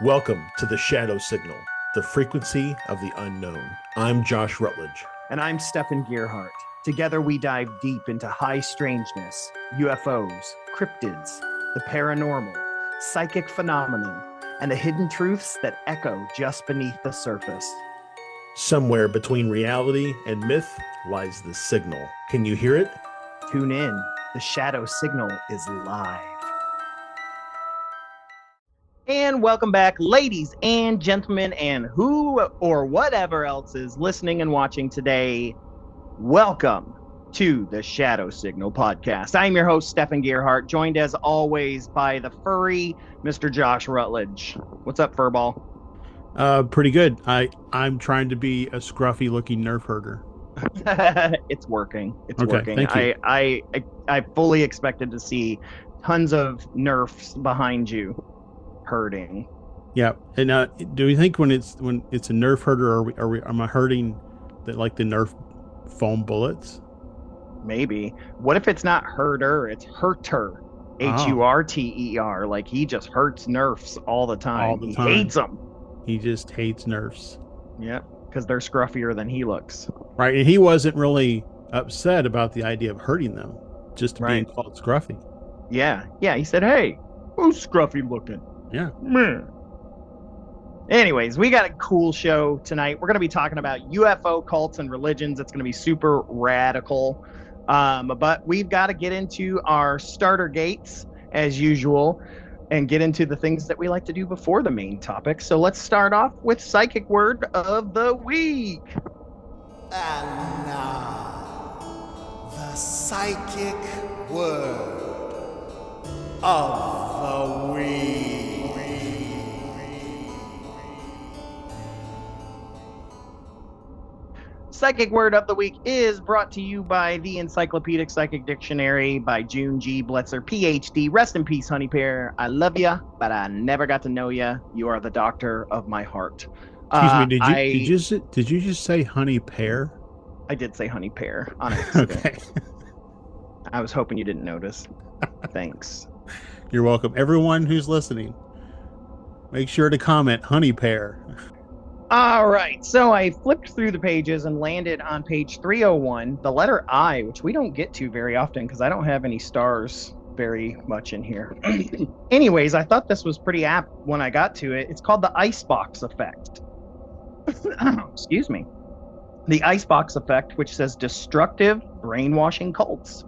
Welcome to the Shadow Signal, the frequency of the unknown. I'm Josh Rutledge. And I'm Stefan Gearhart. Together we dive deep into high strangeness, UFOs, cryptids, the paranormal, psychic phenomenon, and the hidden truths that echo just beneath the surface. Somewhere between reality and myth lies the signal. Can you hear it? Tune in. The Shadow Signal is live. And welcome back, ladies and gentlemen, and who or whatever else is listening and watching today. Welcome to the Shadow Signal podcast. I'm your host, Stefan Gearhart, joined as always by the furry Mr. Josh Rutledge. What's up, Furball? Pretty good. I'm trying to be a scruffy looking nerf herder. It's working. It's okay, working. Thank you. I fully expected to see tons of nerfs behind you herding. Yeah. And do you think when it's a nerf herder, am I herding the nerf foam bullets? Maybe. What if it's not herder, it's hurter? Hurter. Like he just hurts nerfs all the time. He hates them. He just hates nerfs. Yeah, because they're scruffier than he looks. Right. And he wasn't really upset about the idea of hurting them, just being called scruffy. Yeah. He said, hey, who's scruffy looking? Yeah. Meh. Anyways, we got a cool show tonight. We're going to be talking about UFO cults and religions. It's going to be super radical. But we've got to get into our starter gates as usual and get into the things that we like to do before the main topic. So let's start off with Psychic Word of the Week. And now, the Psychic Word of the Week. Psychic Word of the Week is brought to you by the Encyclopedic Psychic Dictionary by June G. Bletzer, PhD. Rest in peace, honey pear. I love ya, but I never got to know ya. You are the doctor of my heart. Excuse me, did you just say honey pear? I did say honey pear on accident. Okay. I was hoping you didn't notice. Thanks. You're welcome. Everyone who's listening, make sure to comment honey pear. All right, so I flipped through the pages and landed on page 301, the letter I, which we don't get to very often because I don't have any stars very much in here. Anyways, I thought this was pretty apt when I got to it. It's called the icebox effect. Excuse me. The icebox effect, which says destructive brainwashing cults.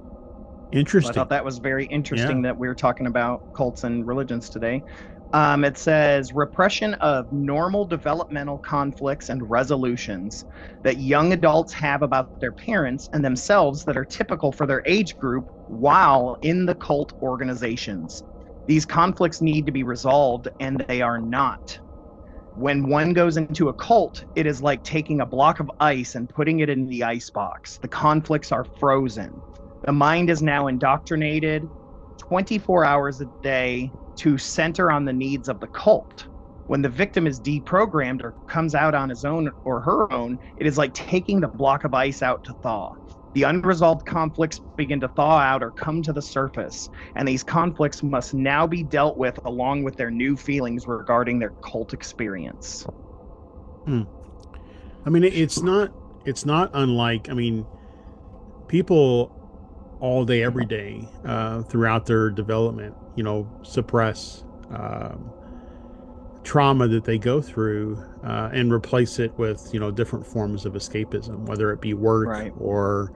Interesting. So I thought that was very interesting that we were talking about cults and religions today. It says repression of normal developmental conflicts and resolutions that young adults have about their parents and themselves that are typical for their age group while in the cult organizations. These conflicts need to be resolved, and they are not. When one goes into a cult, it is like taking a block of ice and putting it in the icebox. The conflicts are frozen. The mind is now indoctrinated 24 hours a day to center on the needs of the cult. When the victim is deprogrammed or comes out on his own or her own, it is like taking the block of ice out to thaw. The unresolved conflicts begin to thaw out or come to the surface, and these conflicts must now be dealt with along with their new feelings regarding their cult experience. I mean, it's not unlike, people all day, every day, throughout their development, suppress trauma that they go through and replace it with, different forms of escapism, whether it be work or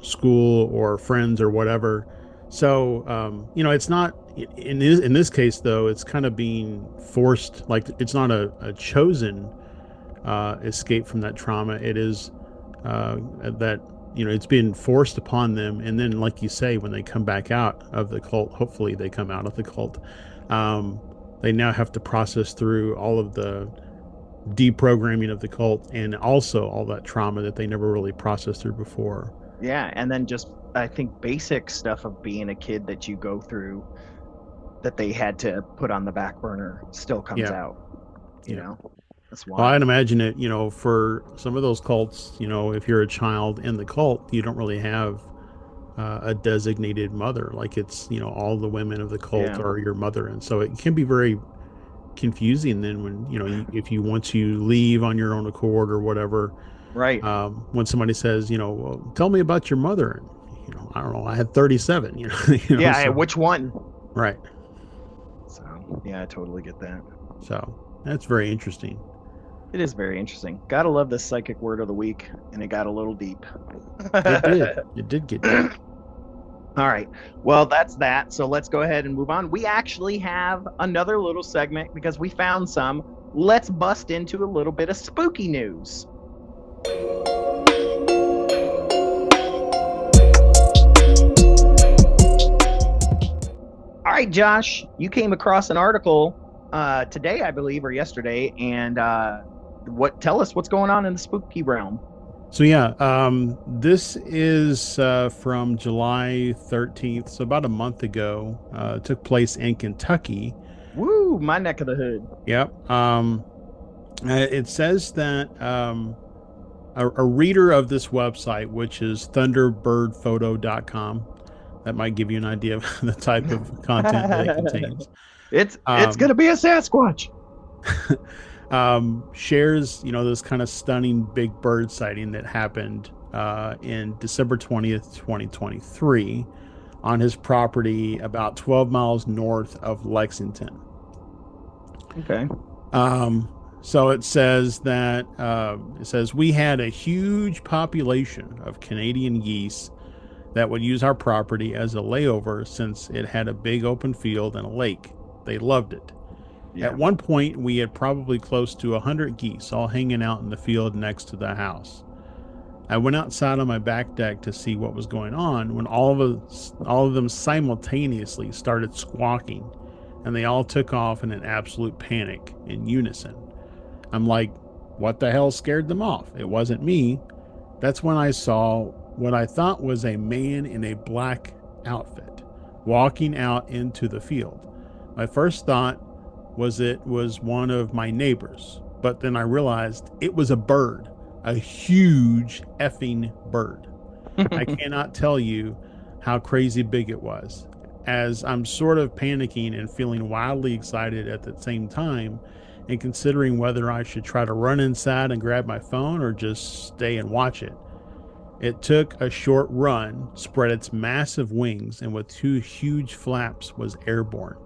school or friends or whatever. So, it's not, in this case, though, it's kind of being forced, like it's not a chosen escape from that trauma. It is that, it's been forced upon them. And then, like you say, when they come back out of the cult, hopefully they come out of the cult, they now have to process through all of the deprogramming of the cult and also all that trauma that they never really processed through before. Yeah, and then just, I think, basic stuff of being a kid that you go through that they had to put on the back burner still comes out, you know? That's why. Well, I'd imagine it, for some of those cults, if you're a child in the cult, you don't really have a designated mother. Like it's, all the women of the cult are your mother. And so it can be very confusing then when, if you once you leave on your own accord or whatever. Right. When somebody says, well, tell me about your mother. I don't know. I had 37, Yeah. So, which one? right. So, yeah, I totally get that. So that's very interesting. It is very interesting. Gotta love the psychic word of the week, and it got a little deep. It did. It did get deep. All right. Well, that's that. So let's go ahead and move on. We actually have another little segment because we found some. Let's bust into a little bit of spooky news. All right, Josh, you came across an article today, I believe, or yesterday, and tell us what's going on in the spooky realm. So yeah, this is from July 13th, so about a month ago. It took place in Kentucky. Woo, my neck of the hood. Yep. It says that a reader of this website, which is thunderbirdphoto.com, that might give you an idea of the type of content that it contains. It's going to be a Sasquatch. Shares, this kind of stunning big bird sighting that happened in December 20th, 2023 on his property about 12 miles north of Lexington. Okay. So it says that we had a huge population of Canadian geese that would use our property as a layover since it had a big open field and a lake. They loved it. Yeah. At one point, we had probably close to 100 geese all hanging out in the field next to the house. I went outside on my back deck to see what was going on when all of them simultaneously started squawking, and they all took off in an absolute panic in unison. I'm like, what the hell scared them off? It wasn't me. That's when I saw what I thought was a man in a black outfit walking out into the field. My first thought was it was one of my neighbors, but then I realized it was a bird, a huge effing bird. I cannot tell you how crazy big it was, as I'm sort of panicking and feeling wildly excited at the same time and considering whether I should try to run inside and grab my phone or just stay and watch it. It took a short run, spread its massive wings, and with two huge flaps was airborne.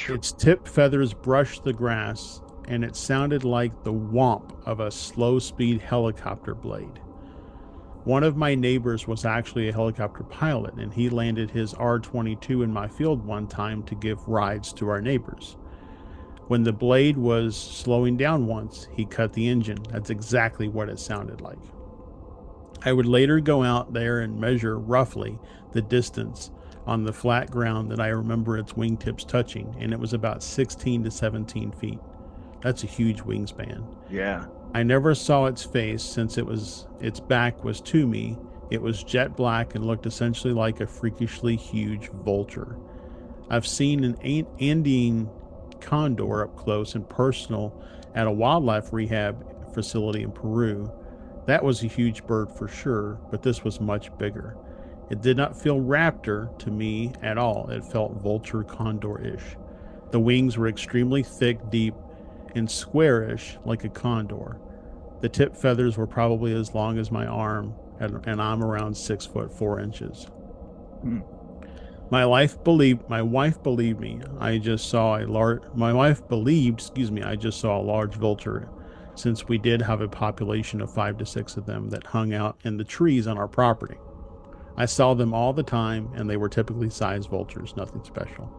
Its tip feathers brushed the grass, and it sounded like the whomp of a slow-speed helicopter blade. One of my neighbors was actually a helicopter pilot, and he landed his R-22 in my field one time to give rides to our neighbors. When the blade was slowing down once, he cut the engine. That's exactly what it sounded like. I would later go out there and measure roughly the distance on the flat ground that I remember its wingtips touching, and it was about 16 to 17 feet. That's a huge wingspan. Yeah. I never saw its face since its back was to me. It was jet black and looked essentially like a freakishly huge vulture. I've seen an Andean condor up close and personal at a wildlife rehab facility in Peru. That was a huge bird for sure, but this was much bigger. It did not feel raptor to me at all. It felt vulture condor-ish. The wings were extremely thick, deep, and squarish like a condor. The tip feathers were probably as long as my arm, and I'm around 6'4". My wife believed me. I just saw a large vulture, since we did have a population of 5 to 6 of them that hung out in the trees on our property. I saw them all the time, and they were typically sized vultures, nothing special.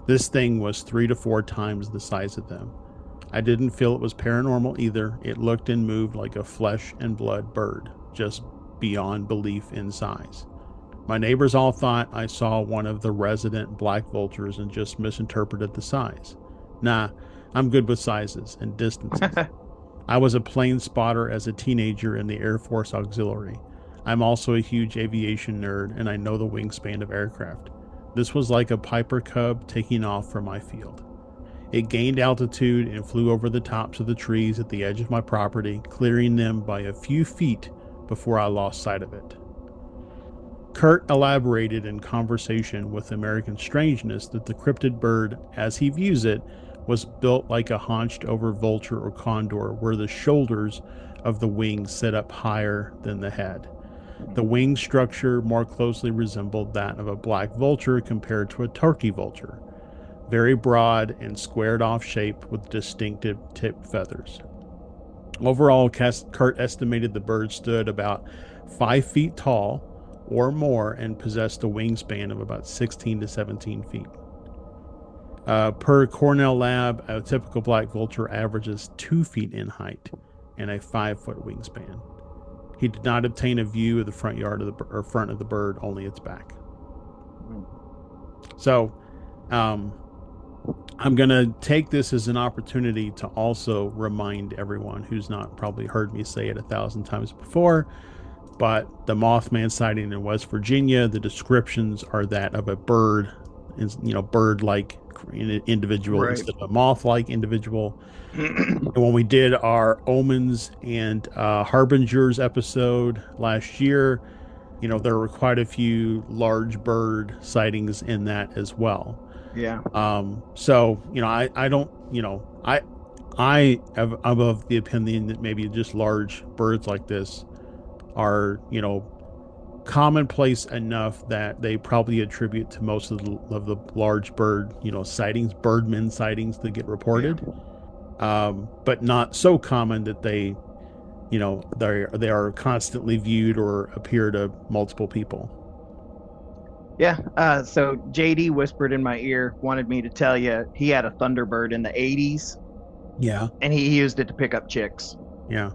This thing was 3 to 4 times the size of them. I didn't feel it was paranormal either. It looked and moved like a flesh and blood bird, just beyond belief in size. My neighbors all thought I saw one of the resident black vultures and just misinterpreted the size. Nah, I'm good with sizes and distances. I was a plane spotter as a teenager in the Air Force Auxiliary. I'm also a huge aviation nerd, and I know the wingspan of aircraft. This was like a Piper Cub taking off from my field. It gained altitude and flew over the tops of the trees at the edge of my property, clearing them by a few feet before I lost sight of it. Kurt elaborated in conversation with American Strangeness that the cryptid bird, as he views it, was built like a hunched over vulture or condor, where the shoulders of the wings sit up higher than the head. The wing structure more closely resembled that of a black vulture compared to a turkey vulture, very broad and squared off shape with distinctive tip feathers. Overall, Kurt estimated the bird stood about 5 feet tall or more and possessed a wingspan of about 16 to 17 feet. Per Cornell Lab, a typical black vulture averages 2 feet in height and a 5-foot wingspan. He did not obtain a view of the front of the bird, only its back. So, I'm going to take this as an opportunity to also remind everyone who's not probably heard me say it 1,000 times before, but the Mothman sighting in West Virginia, the descriptions are that of a bird, bird-like individual instead of a moth-like individual. And when we did our Omens and Harbingers episode last year, there were quite a few large bird sightings in that as well. Yeah. So, I'm of the opinion that maybe just large birds like this are, commonplace enough that they probably attribute to most of the large bird, sightings, birdmen sightings that get reported. Yeah. But not so common that they are constantly viewed or appear to multiple people. Yeah. So JD whispered in my ear, wanted me to tell you he had a Thunderbird in the 80s. Yeah. And he used it to pick up chicks. Yeah.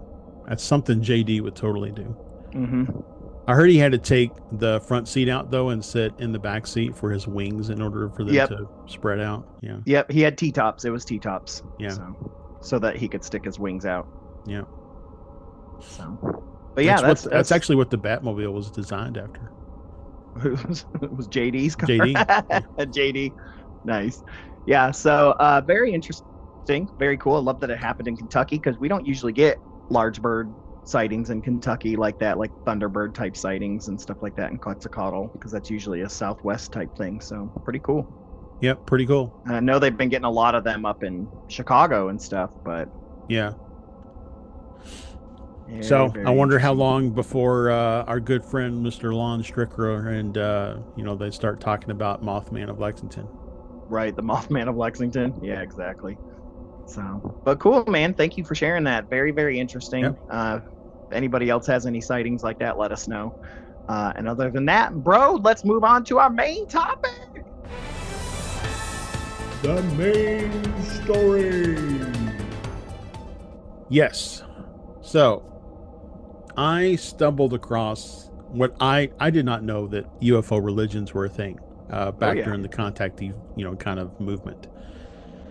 That's something JD would totally do. Mm-hmm. I heard he had to take the front seat out, though, and sit in the back seat for his wings in order for them to spread out. Yeah. Yep. He had T-tops. It was T-tops. Yeah. So that he could stick his wings out. Yeah. So, but yeah, that's actually what the Batmobile was designed after. It was JD's car. JD. Yeah. JD. Nice. Yeah. So very interesting. Very cool. I love that it happened in Kentucky because we don't usually get large bird sightings in Kentucky like that, like Thunderbird type sightings and stuff like that in Quetzalcoatl, because that's usually a Southwest type thing. So pretty cool. Yep. Pretty cool. I know they've been getting a lot of them up in Chicago and stuff, but yeah. So I wonder how long before our good friend Mr. Lon Stricker and they start talking about Mothman of Lexington. Right, the Mothman of Lexington. Yeah, exactly. So, but cool, man. Thank you for sharing that. Very, very interesting. Yep. If anybody else has any sightings like that, let us know. And other than that, bro, let's move on to our main topic. The main story. Yes. So I stumbled across what I did not know that UFO religions were a thing back during the contactee, kind of movement.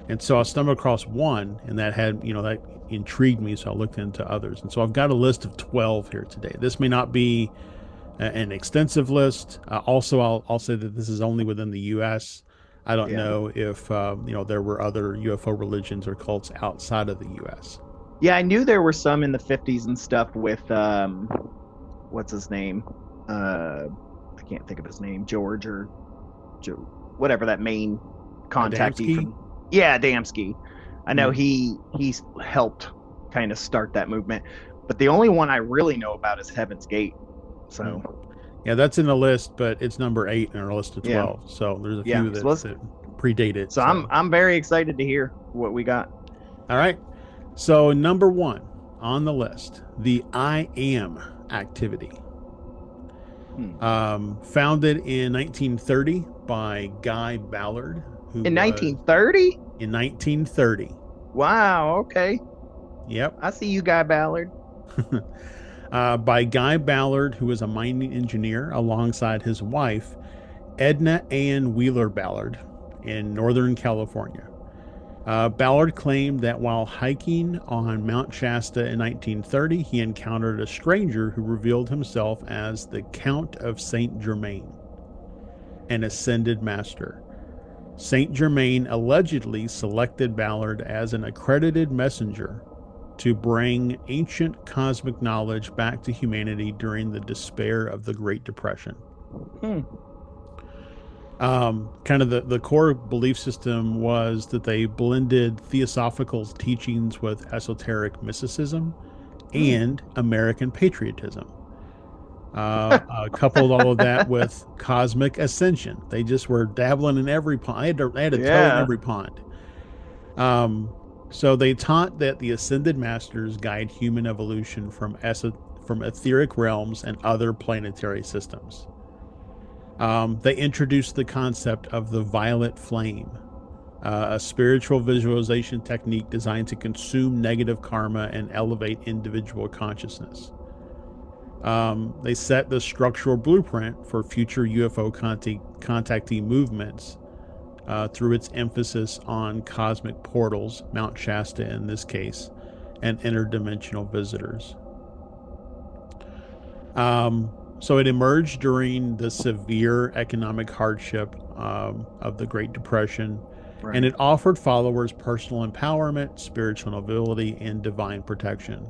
And so I stumbled across one, and that had, that intrigued me. So I looked into others. And so I've got a list of 12 here today. This may not be an extensive list. Also, I'll say that this is only within the U.S. I don't know if, there were other UFO religions or cults outside of the U.S. Yeah, I knew there were some in the 50s and stuff with, what's his name? I can't think of his name. George or Joe, whatever that main contactee from. Yeah, Damsky. I know he's helped kind of start that movement. But the only one I really know about is Heaven's Gate. So. Yeah, that's in the list, but it's number 8 in our list of 12. Yeah. So there's a few that predate it. So I'm very excited to hear what we got. All right. So number 1 on the list, the I Am activity. Founded in 1930 by Guy Ballard. In 1930? In 1930. Wow, okay. Yep. I see you, Guy Ballard. By Guy Ballard, who was a mining engineer alongside his wife, Edna Ann Wheeler Ballard, in Northern California. Ballard claimed that while hiking on Mount Shasta in 1930, he encountered a stranger who revealed himself as the Count of Saint Germain, an ascended master. Saint Germain allegedly selected Ballard as an accredited messenger to bring ancient cosmic knowledge back to humanity during the despair of the Great Depression. Kind of the core belief system was that they blended theosophical teachings with esoteric mysticism and American patriotism. Coupled all of that with cosmic ascension. They just were dabbling in every pond. They had a toe in Yeah. every pond. Um, so they taught that the ascended masters guide human evolution from etheric realms and other planetary systems. They introduced the concept of the violet flame, a spiritual visualization technique designed to consume negative karma and elevate individual consciousness. They set the structural blueprint for future UFO contactee movements through its emphasis on cosmic portals, Mount Shasta in this case, and interdimensional visitors. So it emerged during the severe economic hardship of the Great Depression, and it offered followers personal empowerment, spiritual nobility, and divine protection.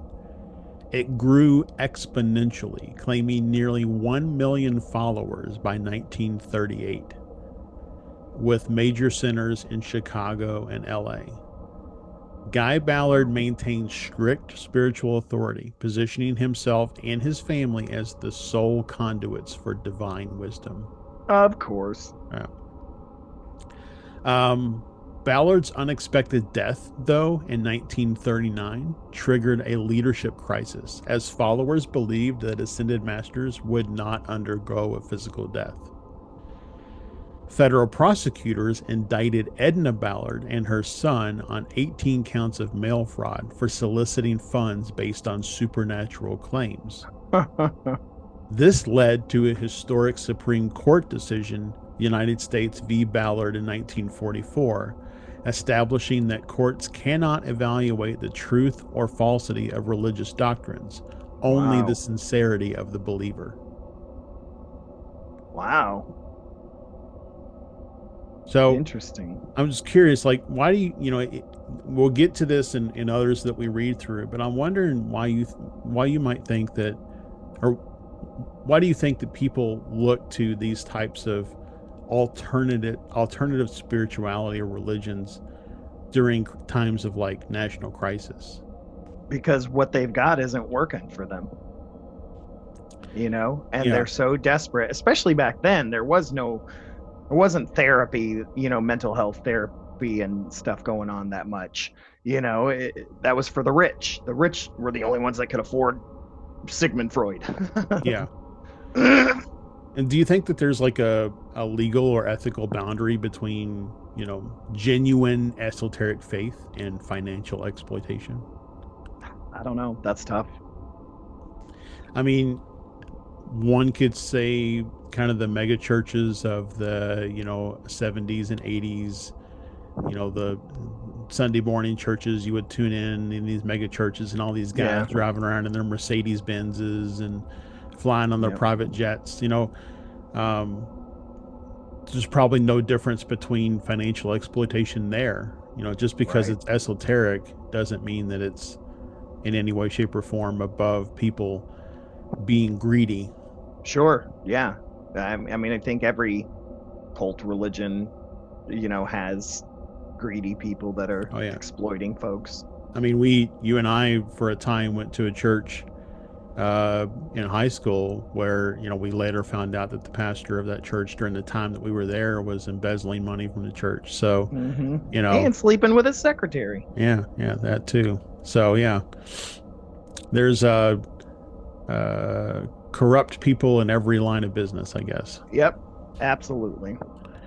It grew exponentially, claiming nearly 1 million followers by 1938, with major centers in Chicago and LA. Guy Ballard maintained strict spiritual authority, positioning himself and his family as the sole conduits for divine wisdom. Of course. Yeah. Ballard's unexpected death, though, in 1939, triggered a leadership crisis, as followers believed that ascended masters would not undergo a physical death. Federal prosecutors indicted Edna Ballard and her son on 18 counts of mail fraud for soliciting funds based on supernatural claims. This led to a historic Supreme Court decision, United States v. Ballard in 1944, establishing that courts cannot evaluate the truth or falsity of religious doctrines, only the sincerity of the believer. Wow. So interesting. I'm just curious, like, why do you, we'll get to this in others that we read through, but I'm wondering why you might think that, or why do you think that people look to these types of alternative spirituality or religions during times of like national crisis? Because what they've got isn't working for them. And they're so desperate, especially back then. There wasn't therapy, mental health therapy and stuff going on that much. That was for the rich. The rich were the only ones that could afford Sigmund Freud. Yeah. And do you think that there's like a legal or ethical boundary between, genuine esoteric faith and financial exploitation? I don't know. That's tough. I mean, one could say kind of the mega churches of the 70s and 80s, the Sunday morning churches, you would tune in these mega churches, and all these guys driving around in their Mercedes Benzes and flying on their private jets. There's probably no difference between financial exploitation there. Just because it's esoteric doesn't mean that it's in any way, shape, or form above people being greedy. Sure. Yeah. I mean, I think every cult religion, has greedy people that are exploiting folks. I mean, you and I, for a time, went to a church in high school where, we later found out that the pastor of that church during the time that we were there was embezzling money from the church. So, and sleeping with his secretary. Yeah, that too. So, there's corrupt people in every line of business, I guess. Yep, absolutely.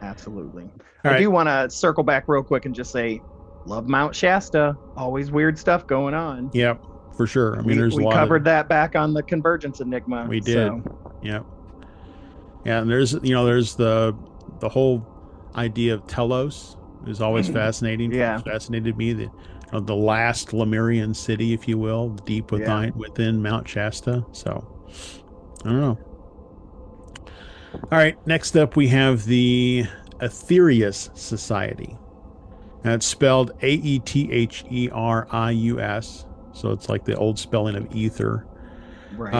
I do want to circle back real quick and just say, love Mount Shasta. Always weird stuff going on. Yep, for sure. I mean, we covered that back on the Convergence Enigma. We did. Yep. Yeah, and there's the whole idea of telos is always fascinating. Yeah, fascinated me. The last Lemurian city, if you will, deep within Mount Shasta. So, I don't know. All right, next up we have the Aetherius Society. And it's spelled Aetherius, so it's like the old spelling of ether. Right.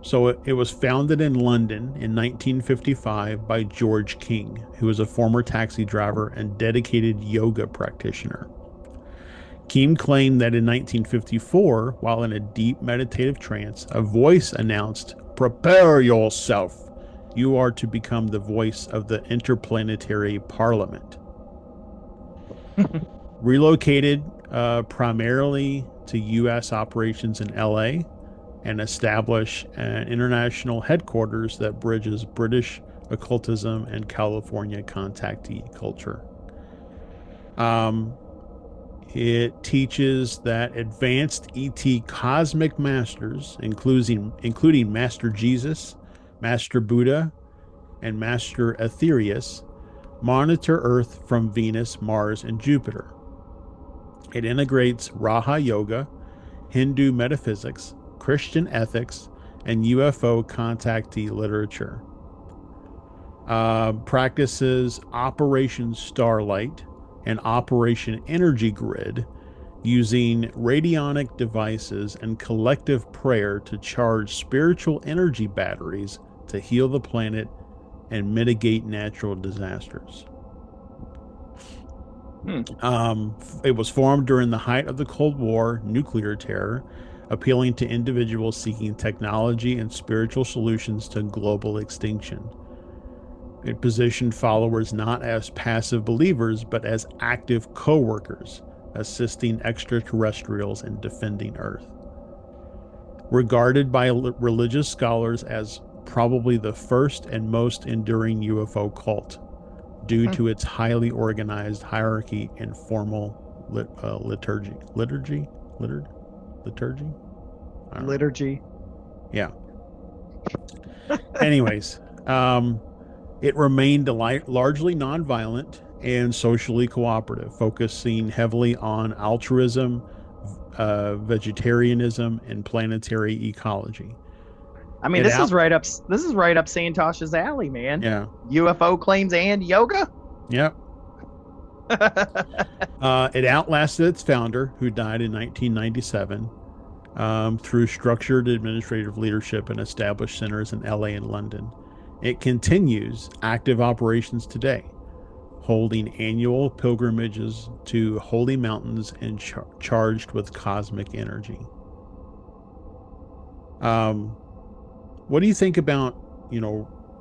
So it was founded in London in 1955 by George King, who was a former taxi driver and dedicated yoga practitioner. King claimed that in 1954, while in a deep meditative trance, a voice announced, "Prepare yourself. You are to become the voice of the interplanetary parliament." Relocated primarily to U.S. operations in L.A., and establish an international headquarters that bridges British occultism and California contactee culture. It teaches that advanced ET cosmic masters, including Master Jesus, Master Buddha, and Master Aetherius, monitor Earth from Venus, Mars, and Jupiter. It integrates Raha Yoga, Hindu metaphysics, Christian ethics, and UFO contactee literature. Practices Operation Starlight and Operation Energy Grid, using radionic devices and collective prayer to charge spiritual energy batteries to heal the planet and mitigate natural disasters. It was formed during the height of the Cold War nuclear terror, appealing to individuals seeking technology and spiritual solutions to global extinction. It positioned followers not as passive believers, but as active co-workers, assisting extraterrestrials in defending Earth. Regarded by religious scholars as probably the first and most enduring UFO cult, due to its highly organized hierarchy and formal liturgy. Yeah. Anyways, it remained largely nonviolent and socially cooperative, focusing heavily on altruism, vegetarianism, and planetary ecology. I mean, this is right up Santosh's alley, man. Yeah. UFO claims and yoga. Yep. It outlasted its founder, who died in 1997, through structured administrative leadership and established centers in LA and London. It continues active operations today, holding annual pilgrimages to holy mountains and charged with cosmic energy. What do you think about,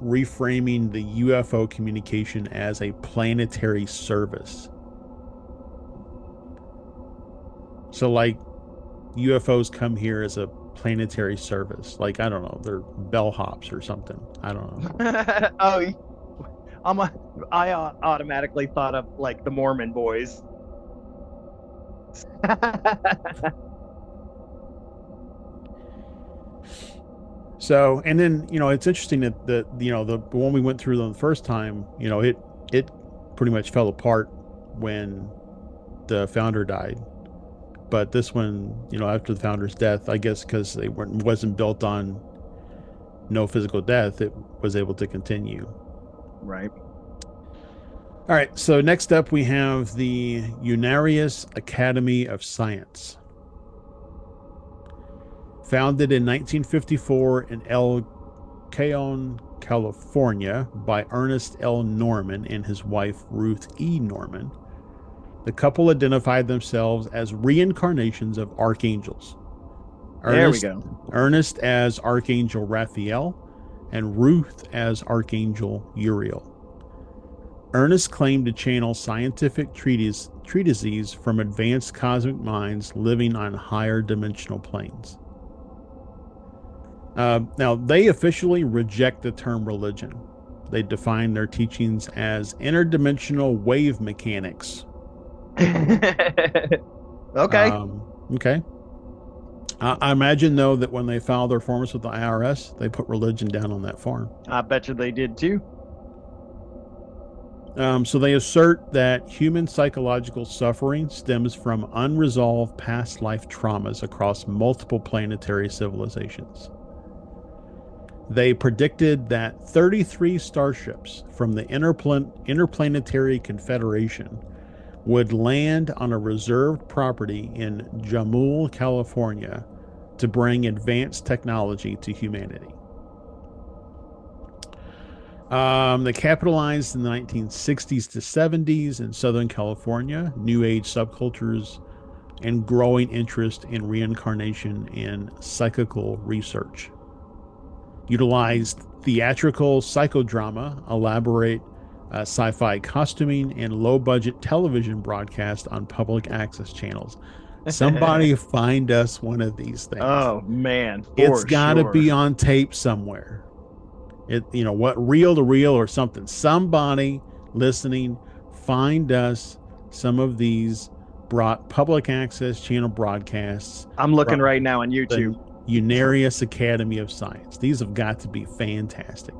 reframing the UFO communication as a planetary service? So, like, UFOs come here as a planetary service. Like, I don't know, they're bellhops or something. I don't know. I automatically thought of, like, the Mormon boys. So, and then, it's interesting that the one we went through the first time, it pretty much fell apart when the founder died. But this one, after the founder's death, I guess because it wasn't built on no physical death, it was able to continue. Right. All right. So next up, we have the Aetherius Academy of Science. Founded in 1954 in El Cajon, California, by Ernest L. Norman and his wife, Ruth E. Norman. The couple identified themselves as reincarnations of archangels. There we go. Ernest as Archangel Raphael and Ruth as Archangel Uriel. Ernest claimed to channel scientific treatises from advanced cosmic minds living on higher dimensional planes. Now, they officially reject the term religion. They define their teachings as interdimensional wave mechanics. Okay. Okay. I imagine, though, that when they filed their forms with the IRS, they put religion down on that form. I bet you they did, too. So they assert that human psychological suffering stems from unresolved past life traumas across multiple planetary civilizations. They predicted that 33 starships from the Interplanetary Confederation would land on a reserved property in Jamul, California, to bring advanced technology to humanity. They capitalized in the 1960s to 70s in Southern California, New Age subcultures, and growing interest in reincarnation and psychical research. Utilized theatrical psychodrama, elaborate sci-fi costuming, and low-budget television broadcast on public access channels. Somebody find us one of these things. Oh man, it's got to be on tape somewhere. What, reel to reel or something. Somebody listening, find us some of these public access channel broadcasts. I'm looking right now on YouTube. The Aetherius Academy of Science. These have got to be fantastic.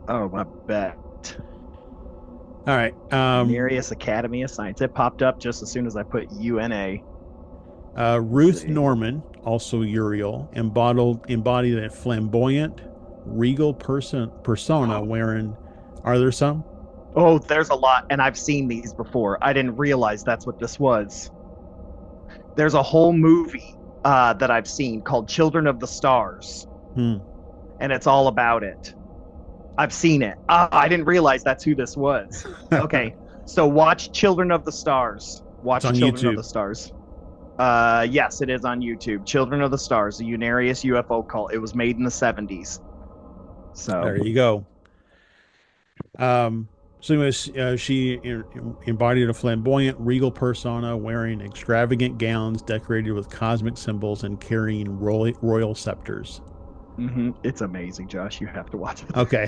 Oh, I bet. All right. Aetherius Academy of Science. It popped up just as soon as I put UNA. Ruth Norman, also Uriel, embodied a flamboyant, regal persona wearing. Are there some? Oh, there's a lot, and I've seen these before. I didn't realize that's what this was. There's a whole movie that I've seen called Children of the Stars, and it's all about it. I've seen it. I didn't realize that's who this was. Okay, so watch Children of the Stars. Watch Children YouTube. of the Stars. Yes, it is on YouTube. Children of the Stars, a Aetherius UFO cult. It was made in the 70s. So there you go. So she embodied a flamboyant, regal persona, wearing extravagant gowns decorated with cosmic symbols and carrying royal scepters. Mm-hmm. It's amazing, Josh. You have to watch it. Okay.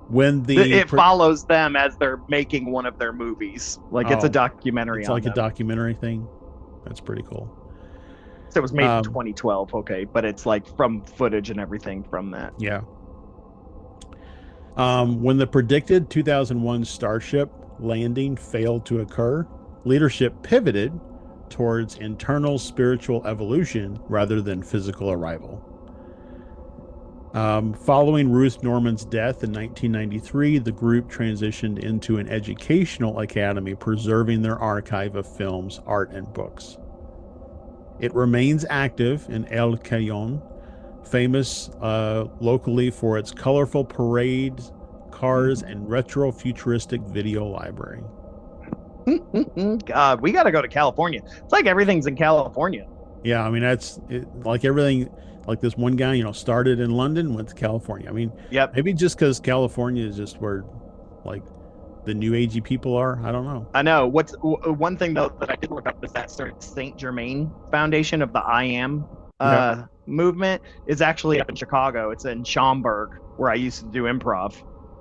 When it follows them as they're making one of their movies, like it's a documentary. It's like a documentary thing. That's pretty cool. So it was made in 2012. Okay, but it's like from footage and everything from that. Yeah. When the predicted 2001 Starship landing failed to occur, leadership pivoted towards internal spiritual evolution rather than physical arrival. Following Ruth Norman's death in 1993, the group transitioned into an educational academy, preserving their archive of films, art, and books. It remains active in El Cajon, famous locally for its colorful parades, cars, and retro-futuristic video library. God, we got to go to California. It's like everything's in California. Yeah, I mean, like everything, like this one guy, started in London, went to California. I mean, yep. Maybe just because California is just where, like, the new agey people are. I don't know. I know. What's one thing though that I did look up is that Saint Germain Foundation of the I Am movement is actually up in Chicago. It's in Schaumburg, where I used to do improv.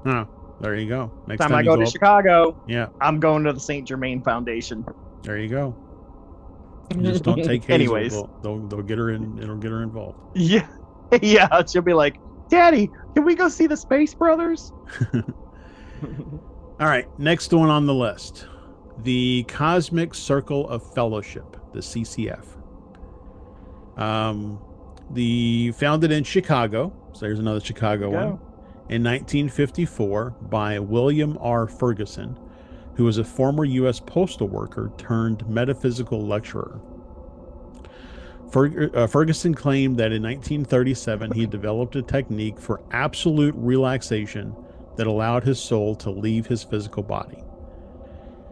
Oh, there you go. Next time I go to Chicago, yeah, I'm going to the Saint Germain Foundation. There you go. Just don't take Hazel. Anyways, they'll get her in. It'll get her involved. Yeah, yeah. She'll be like, "Daddy, can we go see the Space Brothers?" All right, next one on the list, the Cosmic Circle of Fellowship, the CCF. The founded in Chicago, so there's another Chicago one, in 1954 by William R. Ferguson, who was a former U.S. postal worker turned metaphysical lecturer. Ferguson claimed that in 1937 he developed a technique for absolute relaxation that allowed his soul to leave his physical body.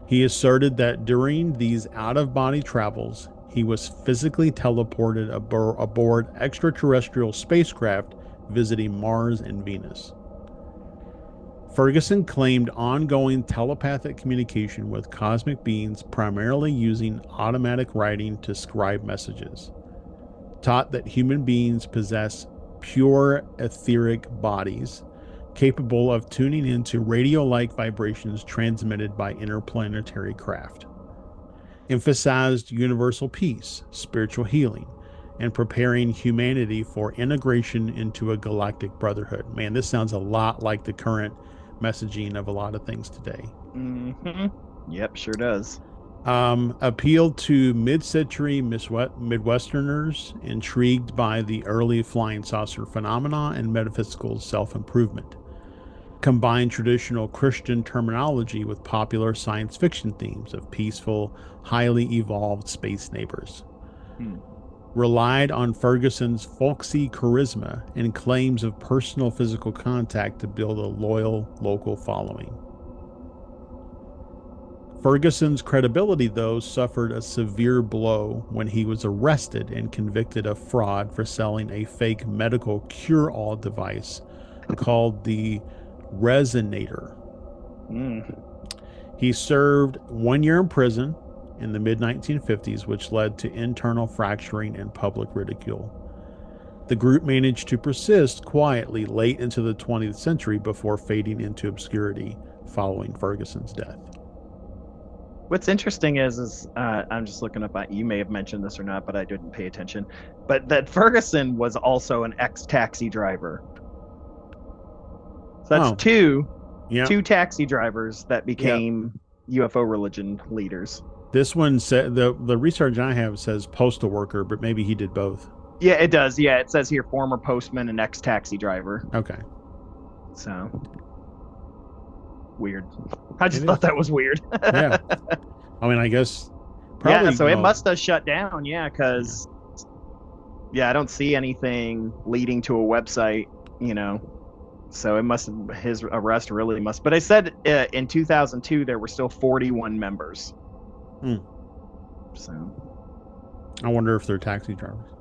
He asserted that during these out-of-body travels, he was physically teleported aboard extraterrestrial spacecraft visiting Mars and Venus. Ferguson claimed ongoing telepathic communication with cosmic beings, primarily using automatic writing to scribe messages. Taught that human beings possess pure etheric bodies, capable of tuning into radio-like vibrations transmitted by interplanetary craft. Emphasized universal peace, spiritual healing, and preparing humanity for integration into a galactic brotherhood. Man, this sounds a lot like the current messaging of a lot of things today. Mm-hmm. Yep, sure does. Appealed to mid-century Midwesterners intrigued by the early flying saucer phenomena and metaphysical self-improvement. Combined traditional Christian terminology with popular science fiction themes of peaceful, highly evolved space neighbors. relied on Ferguson's folksy charisma and claims of personal physical contact to build a loyal local following. Ferguson's credibility, though, suffered a severe blow when he was arrested and convicted of fraud for selling a fake medical cure-all device called the Resonator. He served 1 year in prison in the mid-1950s, which led to internal fracturing and public ridicule. The group managed to persist quietly late into the 20th century before fading into obscurity following Ferguson's death. What's interesting is I'm just looking up, you may have mentioned this or not, but I didn't pay attention, but that Ferguson was also an ex-taxi driver. So that's two taxi drivers that became UFO religion leaders. This one said the research I have says postal worker, but maybe he did both. Yeah, it does. Yeah, it says here former postman and ex-taxi driver. Okay. So weird. I just thought that was weird. Yeah. I mean, I guess probably. Yeah, so it must have shut down. Yeah, because I don't see anything leading to a website. So it must his arrest really must. But I said in 2002 there were still 41 members. So I wonder if they're taxi drivers.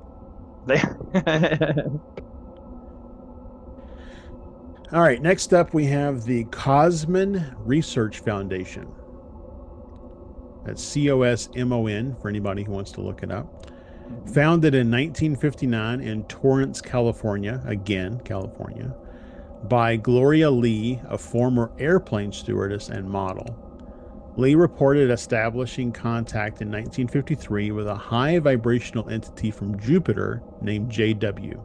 All right, next up we have the Cosmon Research Foundation. That's COSMON for anybody who wants to look it up. Founded in 1959 in Torrance, California, again, California, by Gloria Lee, a former airplane stewardess and model. Lee reported establishing contact in 1953 with a high vibrational entity from Jupiter named JW.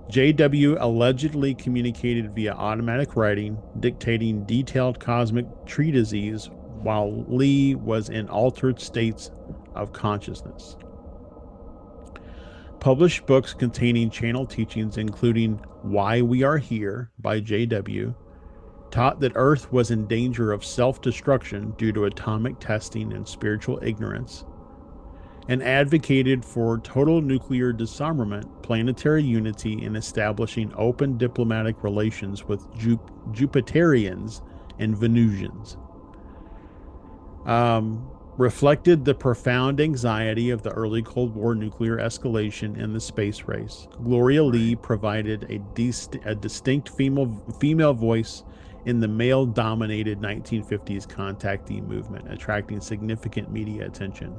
JW allegedly communicated via automatic writing, dictating detailed cosmic treatises while Lee was in altered states of consciousness. Published books containing channel teachings, including Why We Are Here by JW, taught that Earth was in danger of self-destruction due to atomic testing and spiritual ignorance, and advocated for total nuclear disarmament, planetary unity, and establishing open diplomatic relations with Jupiterians and Venusians. Reflected the profound anxiety of the early Cold War nuclear escalation and the space race. Gloria Lee provided a distinct female voice in the male-dominated 1950s contactee movement, attracting significant media attention.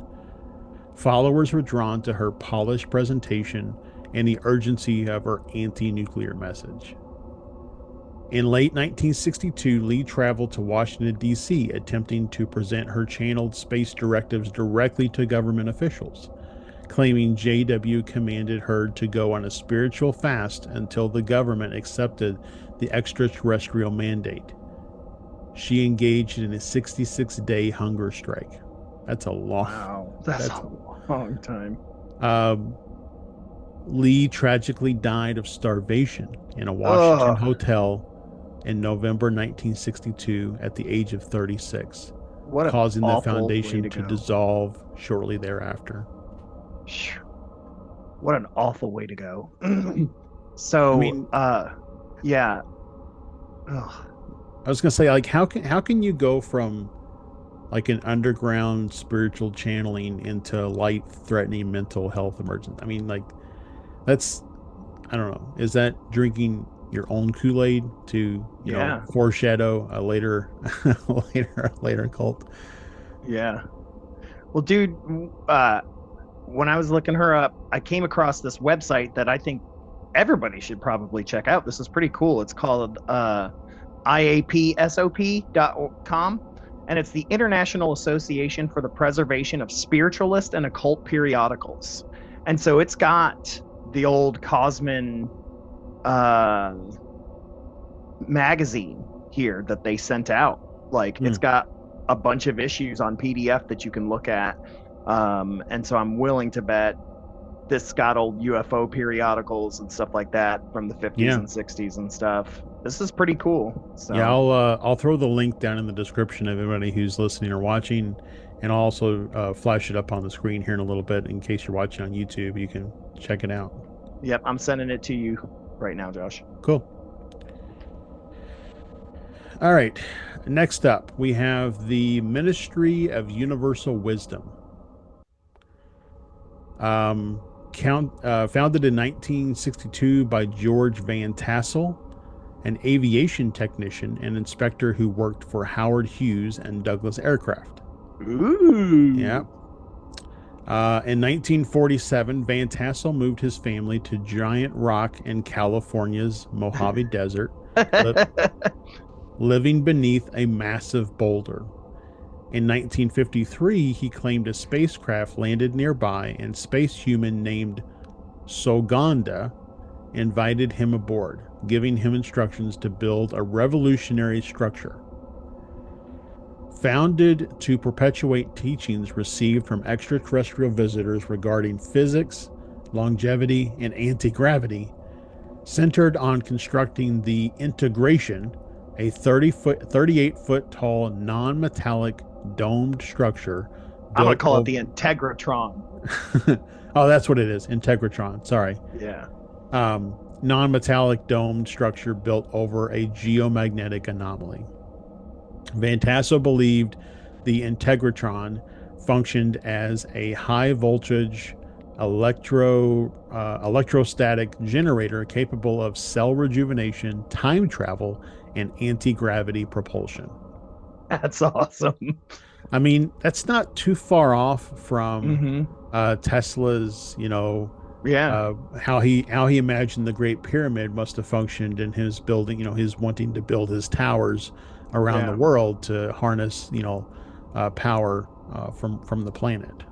Followers were drawn to her polished presentation and the urgency of her anti-nuclear message. In late 1962, Lee traveled to Washington, D.C., attempting to present her channeled space directives directly to government officials, claiming JW commanded her to go on a spiritual fast until the government accepted the extraterrestrial mandate. She engaged in a 66-day hunger strike. That's a long... Wow, that's a long time. Lee tragically died of starvation in a Washington hotel in November 1962 at the age of 36, causing the foundation to dissolve shortly thereafter. What an awful way to go. So, I mean, yeah. Ugh. I was gonna say, like, how can you go from like an underground spiritual channeling into life-threatening mental health emergency? I mean, like, that's, I don't know. Is that drinking your own Kool-Aid to you know foreshadow a later cult? Yeah. Well, dude, when I was looking her up, I came across this website that I think everybody should probably check out. This is pretty cool. It's called iapsop.com, and it's the International Association for the Preservation of Spiritualist and Occult Periodicals. And so it's got the old Cosmon magazine here that they sent out. Like, it's got a bunch of issues on PDF that you can look at. And so I'm willing to bet this got old UFO periodicals and stuff like that from the 50s and 60s and stuff. This is pretty cool. So yeah, I'll throw the link down in the description of everybody who's listening or watching, and I'll also flash it up on the screen here in a little bit in case you're watching on YouTube. You can check it out. Yep, I'm sending it to you right now, Josh. Cool. All right. Next up, we have the Ministry of Universal Wisdom. Founded in 1962 by George Van Tassel, an aviation technician and inspector who worked for Howard Hughes and Douglas Aircraft. Ooh. Yeah. In 1947, Van Tassel moved his family to Giant Rock in California's Mojave Desert, living beneath a massive boulder. In 1953, he claimed a spacecraft landed nearby, and space human named Soganda invited him aboard, giving him instructions to build a revolutionary structure. Founded to perpetuate teachings received from extraterrestrial visitors regarding physics, longevity, and anti-gravity, centered on constructing the integration, a 38-foot tall, non-metallic domed structure. I'm going to call it the Integratron. Oh, that's what it is. Integratron. Sorry. Yeah. Non-metallic domed structure built over a geomagnetic anomaly. Van Tassel believed the Integratron functioned as a high voltage electrostatic generator capable of cell rejuvenation, time travel, and anti-gravity propulsion. That's awesome. I mean, that's not too far off from Tesla's, how he imagined the Great Pyramid must have functioned in his building, his wanting to build his towers around the world to harness, power from the planet.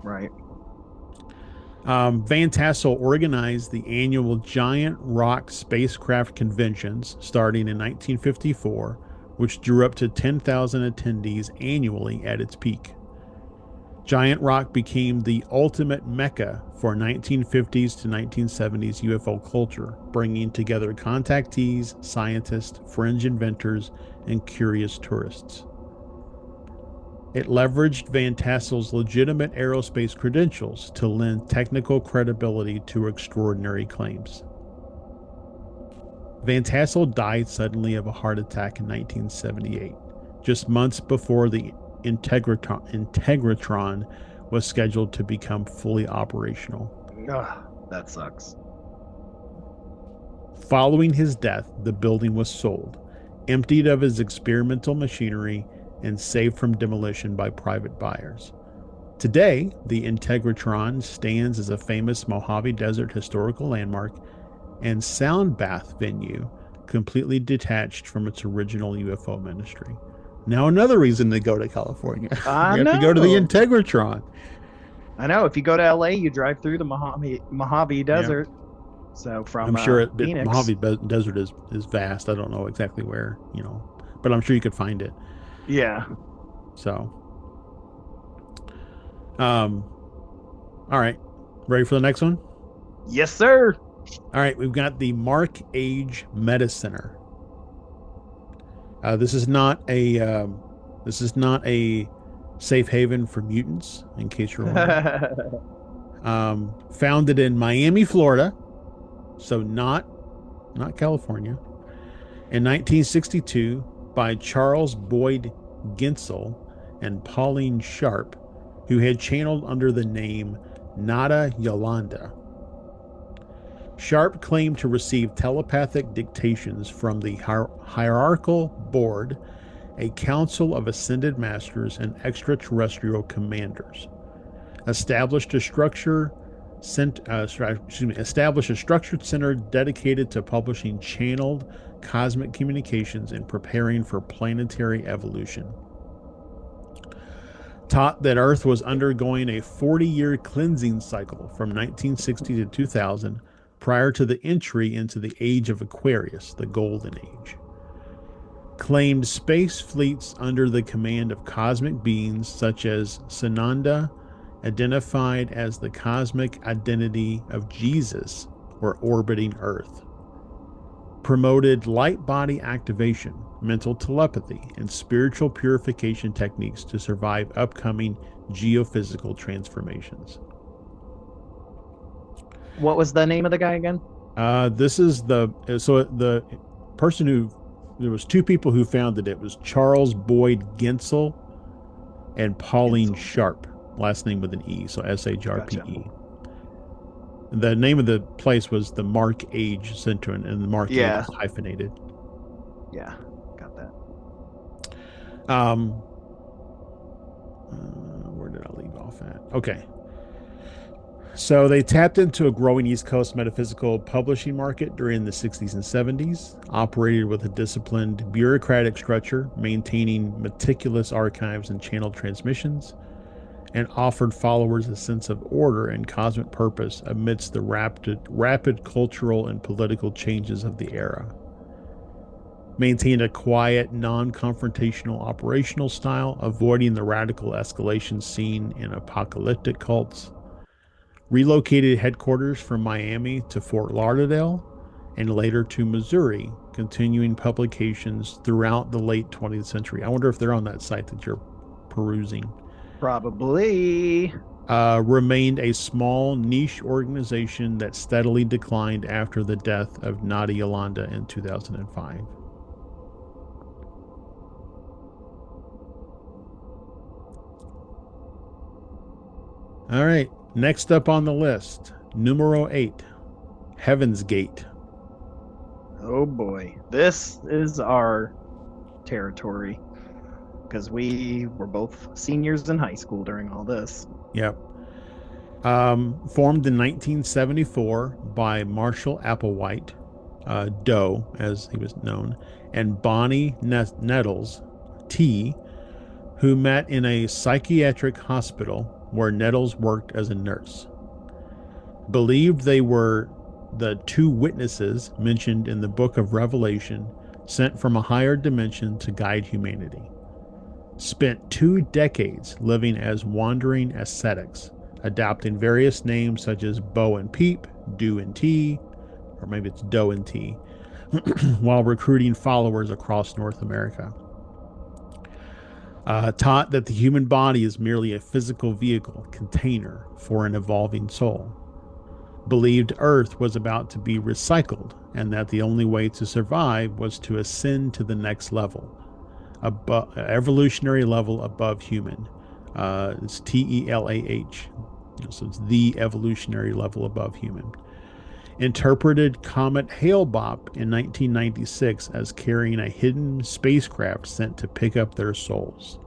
Right. Van Tassel organized the annual Giant Rock spacecraft conventions starting in 1954, which drew up to 10,000 attendees annually at its peak. Giant Rock became the ultimate mecca for 1950s to 1970s UFO culture, bringing together contactees, scientists, fringe inventors, and curious tourists. It leveraged Van Tassel's legitimate aerospace credentials to lend technical credibility to extraordinary claims. Van Tassel died suddenly of a heart attack in 1978, just months before the Integratron was scheduled to become fully operational. That sucks. Following his death, the building was sold, emptied of its experimental machinery, and saved from demolition by private buyers. Today, the Integratron stands as a famous Mojave Desert historical landmark and sound bath venue, completely detached from its original UFO ministry. Now another reason to go to California. You have to go to the Integratron. I know. If you go to LA, you drive through the Mojave Desert. Yeah. So from I'm sure Phoenix. Mojave Desert is vast. I don't know exactly where, but I'm sure you could find it. Yeah. So, all right. Ready for the next one? Yes, sir. All right. We've got the Mark Age Meta Center. This is not a safe haven for mutants, in case you're wondering. Founded in Miami, Florida, so not California, in 1962 by Charles Boyd Ginsel and Pauline Sharp, who had channeled under the name Nada Yolanda. Sharp claimed to receive telepathic dictations from the hierarchical board, a council of ascended masters and extraterrestrial commanders. Established a structured center dedicated to publishing channeled cosmic communications and preparing for planetary evolution. Taught that Earth was undergoing a 40-year cleansing cycle from 1960 to 2000 prior to the entry into the Age of Aquarius, the Golden Age. Claimed space fleets under the command of cosmic beings such as Sananda, identified as the cosmic identity of Jesus, were orbiting Earth. promoted light body activation, mental telepathy, and spiritual purification techniques to survive upcoming geophysical transformations. What was the name of the guy again? This is the person who, there was two people who founded it. It was Charles Boyd Gensel and Pauline Sharp, last name with an E, so SHRPE. Gotcha. The name of the place was the Mark Age Center, and the Mark Age is hyphenated. Yeah, got that. Where did I leave off at? Okay. So they tapped into a growing East Coast metaphysical publishing market during the 60s and 70s, operated with a disciplined bureaucratic structure, maintaining meticulous archives and channel transmissions, and offered followers a sense of order and cosmic purpose amidst the rapid cultural and political changes of the era. Maintained a quiet, non-confrontational operational style, avoiding the radical escalation seen in apocalyptic cults. Relocated headquarters from Miami to Fort Lauderdale and later to Missouri, continuing publications throughout the late 20th century. I wonder if they're on that site that you're perusing. Probably. Remained a small niche organization that steadily declined after the death of Nadia Yolanda in 2005. All right, next up on the list, numero 8, Heaven's Gate. Oh boy, this is our territory because we were both seniors in high school during all this. Yep. Formed in 1974 by Marshall Applewhite, Doe, as he was known, and Bonnie Nettles, T, who met in a psychiatric hospital where Nettles worked as a nurse. Believed they were the two witnesses mentioned in the book of Revelation, sent from a higher dimension to guide humanity. Spent 2 decades living as wandering ascetics, adopting various names such as Bo and Peep, Do and T, or maybe it's Doe and T, while recruiting followers across North America. Taught that the human body is merely a physical vehicle, container for an evolving soul. Believed Earth was about to be recycled, and that the only way to survive was to ascend to the next level, evolutionary level above human. It's TELAH, so it's the evolutionary level above human. Interpreted Comet Hale-Bopp in 1996 as carrying a hidden spacecraft sent to pick up their souls.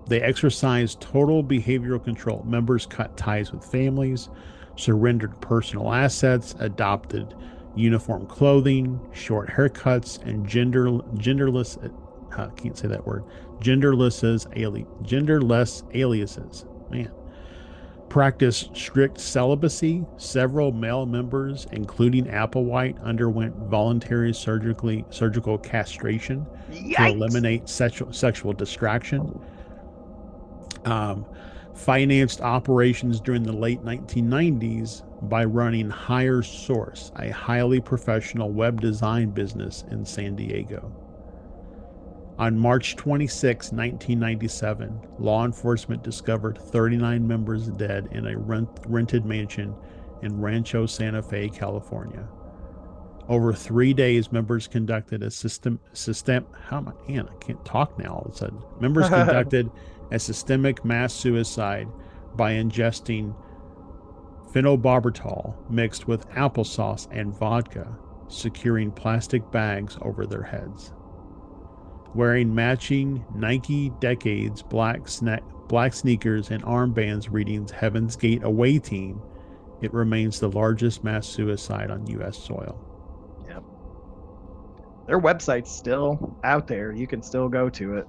They exercised total behavioral control. Members cut ties with families, surrendered personal assets, adopted uniform clothing, short haircuts, and genderless aliases. Man. Practiced strict celibacy. Several male members, including Applewhite, underwent voluntary surgical castration to eliminate sexual distraction. Financed operations during the late 1990s by running Higher Source, a highly professional web design business in San Diego. On March 26, 1997, law enforcement discovered 39 members dead in a rented mansion in Rancho Santa Fe, California. Over 3 days, members conducted a I can't talk now all of a sudden. Members conducted a systemic mass suicide by ingesting phenobarbital mixed with applesauce and vodka, securing plastic bags over their heads. Wearing matching Nike Decades black sneakers and armbands reading Heaven's Gate Away Team, it remains the largest mass suicide on U.S. soil. Yep. Their website's still out there. You can still go to it.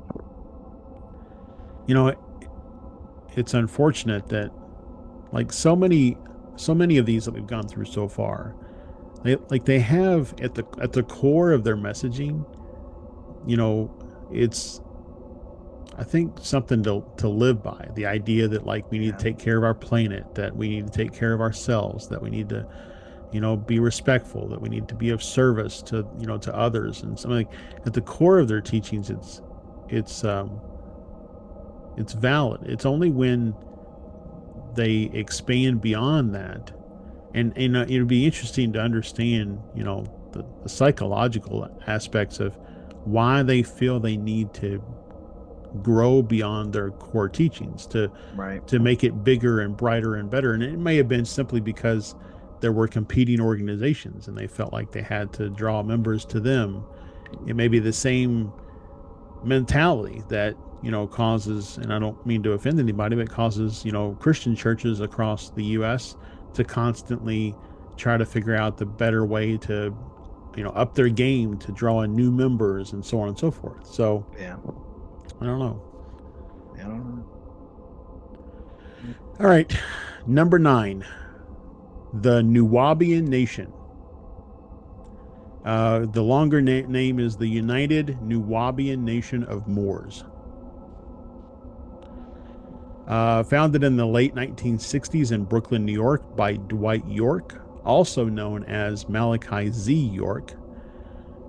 You know, it's unfortunate that, like so many of these that we've gone through so far, they have at the core of their messaging, you know, it's, I think, something to live by. The idea that, like, we need to take care of our planet, that we need to take care of ourselves, that we need to be respectful, that we need to be of service to, to others, and something like at the core of their teachings, it's valid. It's only when they expand beyond that, and it'd be interesting to understand, the psychological aspects of why they feel they need to grow beyond their core teachings to make it bigger and brighter and better. And it may have been simply because there were competing organizations and they felt like they had to draw members to them. It may be the same mentality that causes, and I don't mean to offend anybody, but causes Christian churches across the U.S. to constantly try to figure out the better way to up their game to draw in new members and so on and so forth. So yeah, I don't know. I don't know. All right, number 9, the Nuwaubian Nation. The longer name is the United Nuwaubian Nation of Moors. Founded in the late 1960s in Brooklyn, New York by Dwight York, also known as Malachi Z. York.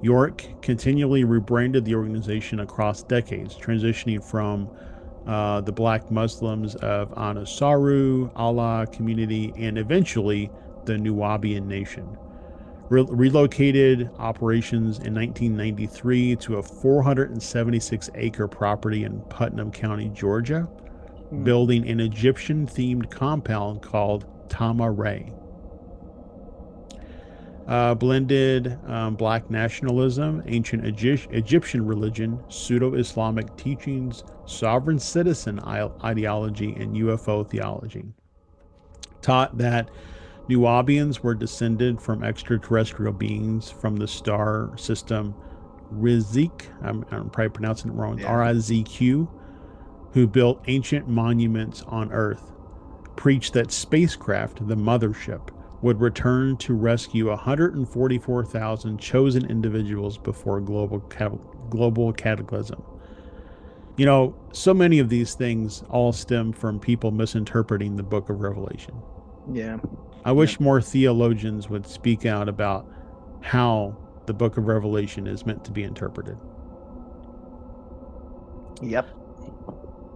York continually rebranded the organization across decades, transitioning from the Black Muslims of Anasaru, Allah community, and eventually the Nuwaubian Nation. Relocated operations in 1993 to a 476-acre property in Putnam County, Georgia, building an Egyptian-themed compound called Tama Re. Blended black nationalism, ancient Egyptian religion, pseudo-Islamic teachings, sovereign citizen ideology, and UFO theology. Taught that Nuwaubians were descended from extraterrestrial beings from the star system Rizq, I'm probably pronouncing it wrong, RIZQ, who built ancient monuments on Earth. Preached that spacecraft, the mothership, would return to rescue 144,000 chosen individuals before global cataclysm. So many of these things all stem from people misinterpreting the book of Revelation. Yeah. I wish more theologians would speak out about how the book of Revelation is meant to be interpreted. Yep.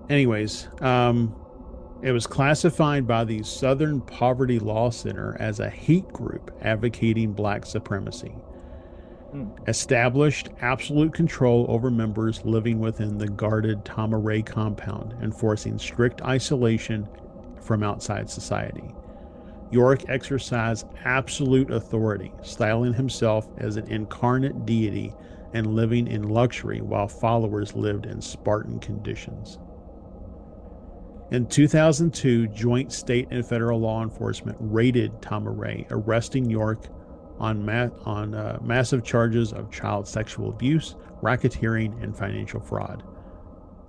Anyways, it was classified by the Southern Poverty Law Center as a hate group advocating black supremacy. Established absolute control over members living within the guarded Tama Re compound, enforcing strict isolation from outside society. York exercised absolute authority, styling himself as an incarnate deity and living in luxury while followers lived in Spartan conditions. In 2002, joint state and federal law enforcement raided Tama Re, arresting York on massive charges of child sexual abuse, racketeering, and financial fraud.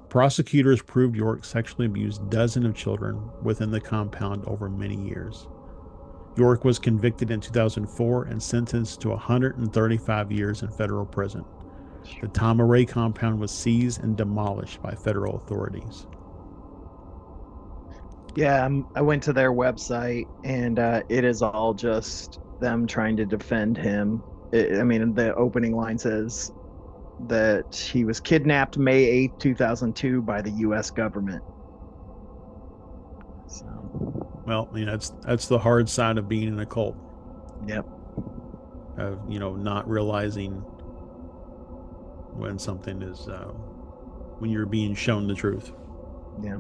Prosecutors proved York sexually abused dozens of children within the compound over many years. York was convicted in 2004 and sentenced to 135 years in federal prison. The Tama Re compound was seized and demolished by federal authorities. Yeah, I went to their website, and it is all just them trying to defend him. The opening line says that he was kidnapped May 8th, 2002 by the U.S. government. So. Well, that's the hard side of being in a cult. Yep. Of, not realizing when something is, when you're being shown the truth. Yeah.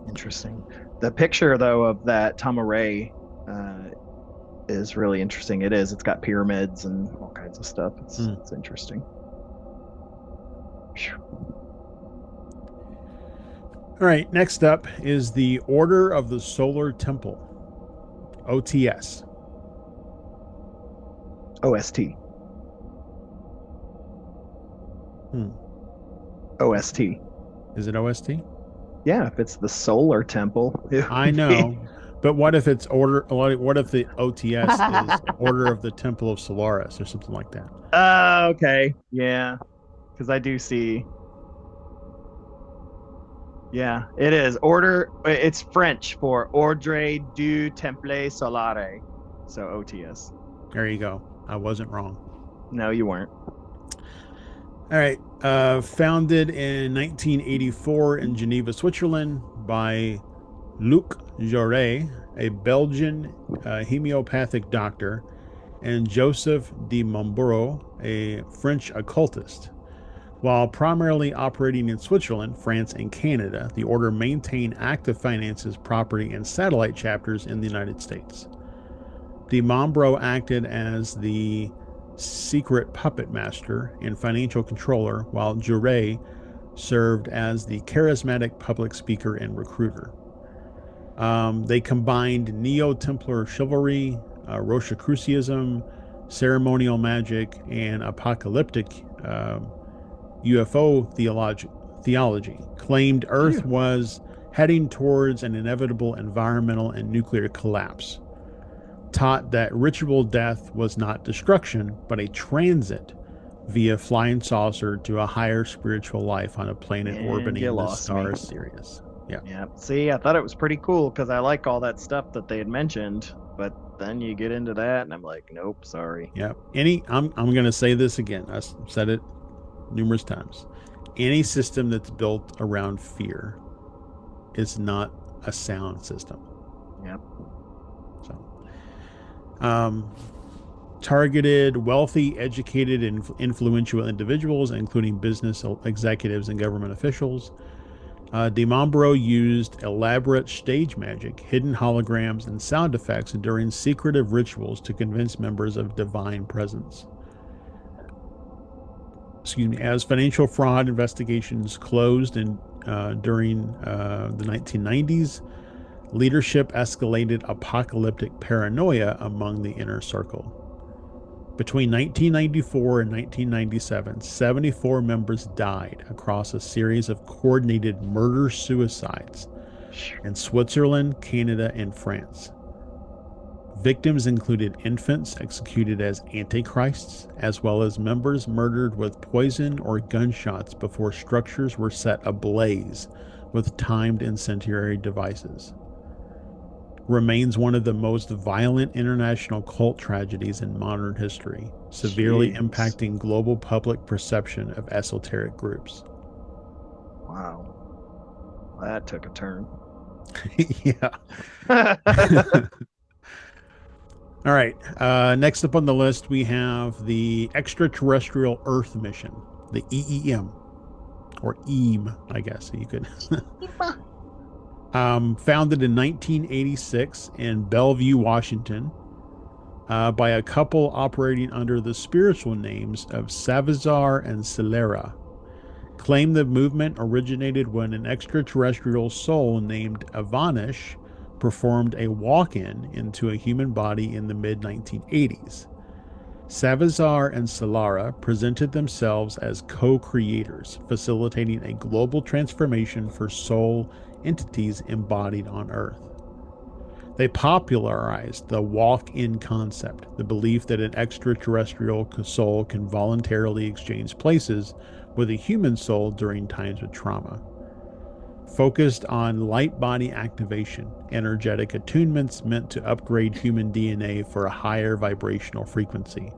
Interesting. The picture, though, of that Tama Re is really interesting. It is. It's got pyramids and all kinds of stuff. It's interesting. All right. Next up is the Order of the Solar Temple, OTS. OST. OST. Is it OST? Yeah, if it's the solar temple. I know, but what if it's order? What if the OTS is Order of the Temple of Solaris or something like that? Okay, yeah, because I do see. Yeah, it is Order. It's French for Ordre du Temple Solare. So OTS. There you go. I wasn't wrong. No, you weren't. All right. Founded in 1984 in Geneva, Switzerland by Luc Gearhart, a Belgian homeopathic doctor, and Joseph de Montbreau, a French occultist. While primarily operating in Switzerland, France, and Canada, the order maintained active finances, property, and satellite chapters in the United States. De Montbreau acted as the secret puppet master and financial controller, while Gearhart served as the charismatic public speaker and recruiter. They combined Neo-Templar chivalry, Rosicrucianism, ceremonial magic, and apocalyptic UFO theology. Claimed Earth was heading towards an inevitable environmental and nuclear collapse. Taught that ritual death was not destruction, but a transit via flying saucer to a higher spiritual life on a planet orbiting the star Sirius. Yeah. See, I thought it was pretty cool because I like all that stuff that they had mentioned, but then you get into that, and I'm like, nope, sorry. Yeah. I'm going to say this again. I said it numerous times. Any system that's built around fear is not a sound system. Yep. So, targeted wealthy, educated, and influential individuals, including business executives and government officials. De Montbreau used elaborate stage magic, hidden holograms, and sound effects during secretive rituals to convince members of divine presence. As financial fraud investigations closed during the 1990s, leadership escalated apocalyptic paranoia among the inner circle. Between 1994 and 1997, 74 members died across a series of coordinated murder-suicides in Switzerland, Canada, and France. Victims included infants executed as antichrists, as well as members murdered with poison or gunshots before structures were set ablaze with timed incendiary devices. Remains one of the most violent international cult tragedies in modern history, severely impacting global public perception of esoteric groups. Wow. That took a turn. Yeah. All right. Next up on the list, we have the Extraterrestrial Earth Mission, the EEM, or EAM, I guess you could. Founded in 1986 in Bellevue, Washington, by a couple operating under the spiritual names of Savizar and Celera. Claim the movement originated when an extraterrestrial soul named Avanish performed a walk-in into a human body in the mid-1980s. Savizar and Celera presented themselves as co-creators, facilitating a global transformation for soul entities embodied on Earth. They popularized the walk-in concept, the belief that an extraterrestrial soul can voluntarily exchange places with a human soul during times of trauma. Focused on light body activation, energetic attunements meant to upgrade human DNA for a higher vibrational frequency.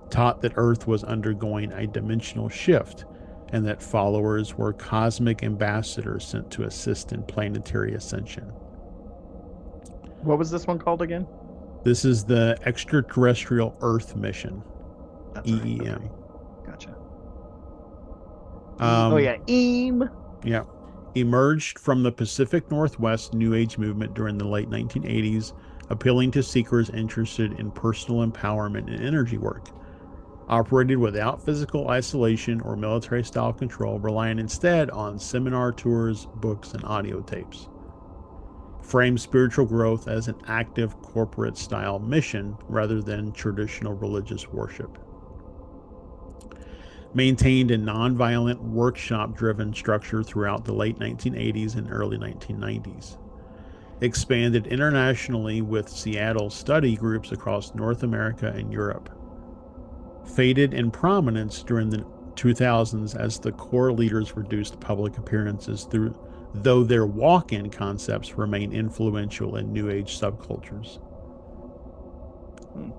Taught that Earth was undergoing a dimensional shift and that followers were cosmic ambassadors sent to assist in planetary ascension. What was this one called again? This is the Extraterrestrial Earth Mission. That's EEM. Right. Okay. Gotcha. EEM. Yeah. Emerged from the Pacific Northwest New Age movement during the late 1980s, appealing to seekers interested in personal empowerment and energy work. Operated without physical isolation or military-style control, relying instead on seminar tours, books, and audio tapes. Framed spiritual growth as an active corporate-style mission rather than traditional religious worship. Maintained a nonviolent, workshop-driven structure throughout the late 1980s and early 1990s. Expanded internationally with Seattle study groups across North America and Europe. Faded in prominence during the 2000s as the core leaders reduced public appearances, though their walk-in concepts remain influential in New Age subcultures. Hmm.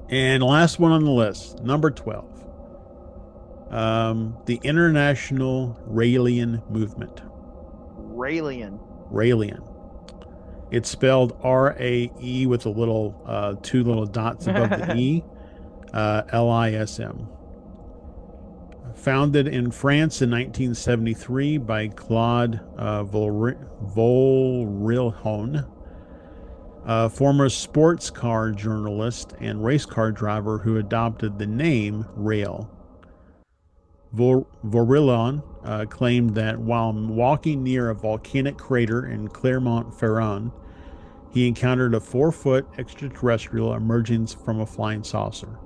And last one on the list, number 12. The International Raëlian Movement. Raëlian. It's spelled R-A-E with a little two little dots above the E, L-I-S-M. Founded in France in 1973 by Claude Volrilhon, a former sports car journalist and race car driver who adopted the name Rail. Vorillon claimed that while walking near a volcanic crater in Clermont-Ferrand, he encountered a 4-foot extraterrestrial emerging from a flying saucer.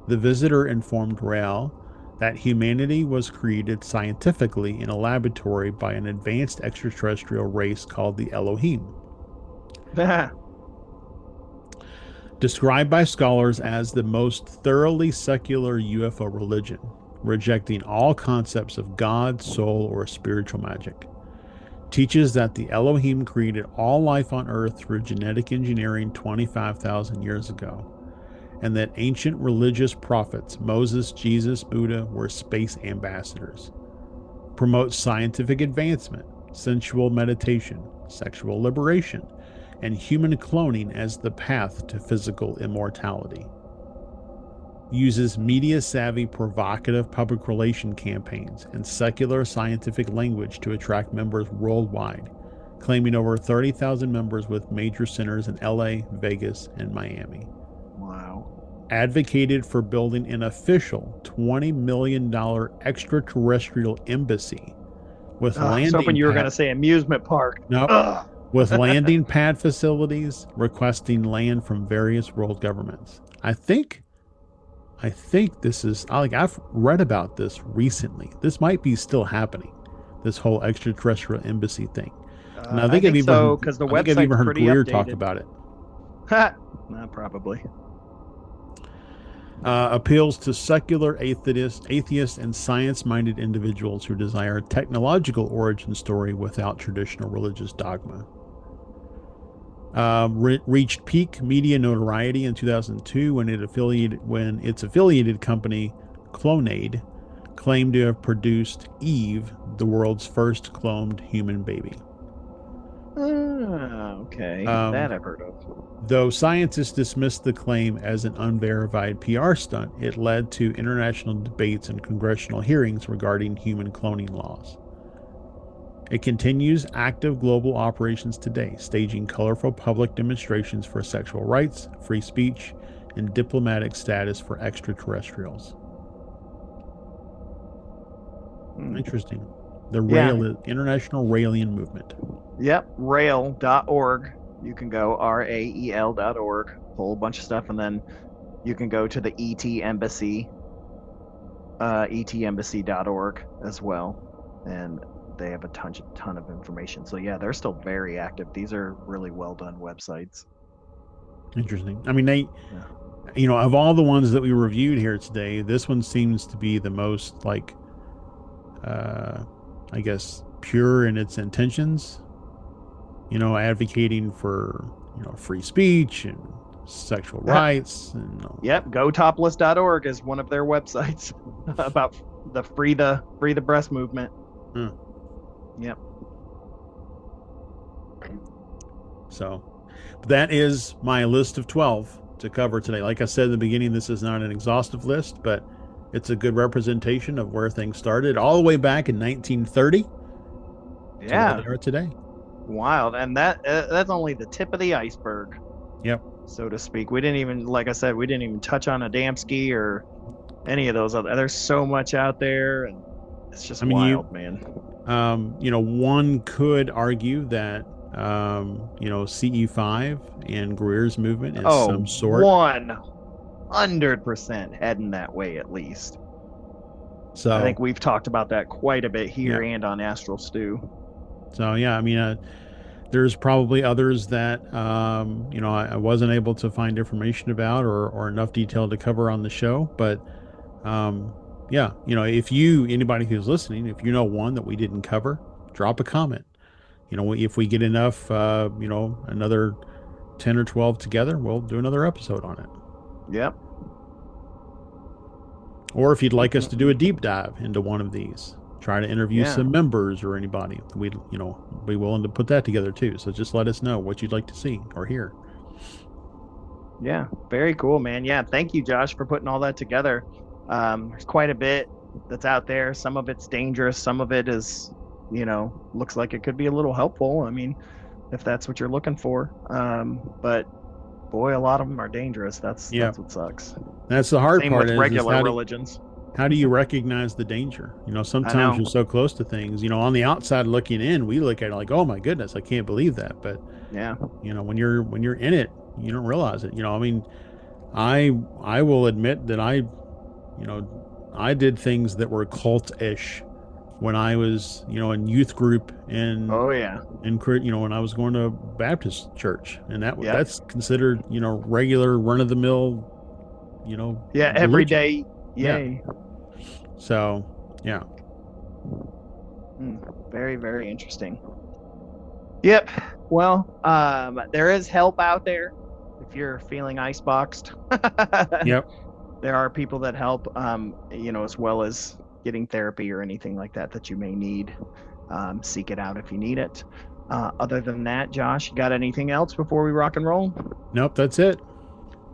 The visitor informed Rael that humanity was created scientifically in a laboratory by an advanced extraterrestrial race called the Elohim. Described by scholars as the most thoroughly secular UFO religion, rejecting all concepts of God, soul, or spiritual magic. Teaches that the Elohim created all life on Earth through genetic engineering 25,000 years ago, and that ancient religious prophets, Moses, Jesus, Buddha, were space ambassadors. Promotes scientific advancement, sensual meditation, sexual liberation, and human cloning as the path to physical immortality. Uses media-savvy, provocative public relation campaigns and secular scientific language to attract members worldwide, claiming over 30,000 members with major centers in LA, Vegas, and Miami. Wow. Advocated for building an official $20 million extraterrestrial embassy with landing I was hoping you were going to say amusement park. Nope. With landing pad facilities, requesting land from various world governments. I think this is like I've read about this recently. This might be still happening. This whole extraterrestrial embassy thing. And I think so, because the website's I've even heard pretty Greer updated. talk about it. Probably. Appeals to secular atheists and science-minded individuals who desire a technological origin story without traditional religious dogma. Reached peak media notoriety in 2002 when its affiliated company Clonade claimed to have produced Eve, the world's first cloned human baby. Okay, that I've heard of. Though scientists dismissed the claim as an unverified PR stunt, it led to international debates and congressional hearings regarding human cloning laws. It continues active global operations today, staging colorful public demonstrations for sexual rights, free speech, and diplomatic status for extraterrestrials. Interesting. The International Raëlian Movement. Yep, rail.org. You can go rael.org, whole bunch of stuff, and then you can go to the ET Embassy, etembassy.org as well, and they have a ton of information. So yeah, they're still very active. These are really well done websites. Interesting. I mean, of all the ones that we reviewed here today, this one seems to be the most I guess pure in its intentions. Advocating for free speech and sexual rights. And Yep, gotopless.org is one of their websites about the free the breast movement. Yep. So that is my list of 12 to cover today. Like I said in the beginning, this is not an exhaustive list, but it's a good representation of where things started all the way back in 1930. Yeah. To where they are today. Wild. And that's only the tip of the iceberg. Yep. So to speak. We didn't even, like I said, we didn't even touch on Adamski or any of those other. There's so much out there, and it's just wild, man. One could argue that CE5 and Greer's movement is some sort 100% heading that way, at least. So I think we've talked about that quite a bit here and on Astral Stew. So yeah, there's probably others that I wasn't able to find information about or enough detail to cover on the show, but if anybody who's listening, if you know one that we didn't cover, drop a comment. If we get enough another 10 or 12 together, we'll do another episode on it. Yep. Or if you'd like us to do a deep dive into one of these, try to interview some members or anybody, we'd, be willing to put that together too. So just let us know what you'd like to see or hear. Yeah, very cool, man. Yeah, thank you, Josh, for putting all that together. There's quite a bit that's out there. Some of it's dangerous. Some of it is, looks like it could be a little helpful. I mean, if that's what you're looking for. But boy, a lot of them are dangerous. That's what sucks. That's the hard part. With regular religions. How do you recognize the danger? Sometimes you're so close to things. On the outside looking in, we look at it like, oh my goodness, I can't believe that. But when you're in it, you don't realize it. I will admit that I did things that were cult-ish when I was, in youth group and when I was going to Baptist church, and that's considered, regular run-of-the-mill, every day. Yay. So, very, very interesting. Yep. Well, there is help out there if you're feeling iceboxed. Yep. There are people that help, as well as getting therapy or anything like that you may need. Seek it out if you need it. Other than that, Josh, you got anything else before we rock and roll? Nope, that's it.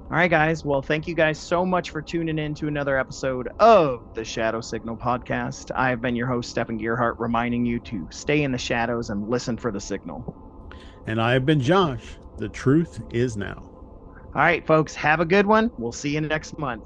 All right, guys. Well, thank you guys so much for tuning in to another episode of the Shadow Signal podcast. I've been your host, Stefan Gearhart, reminding you to stay in the shadows and listen for the signal. And I have been Josh. The truth is now. All right, folks. Have a good one. We'll see you next month.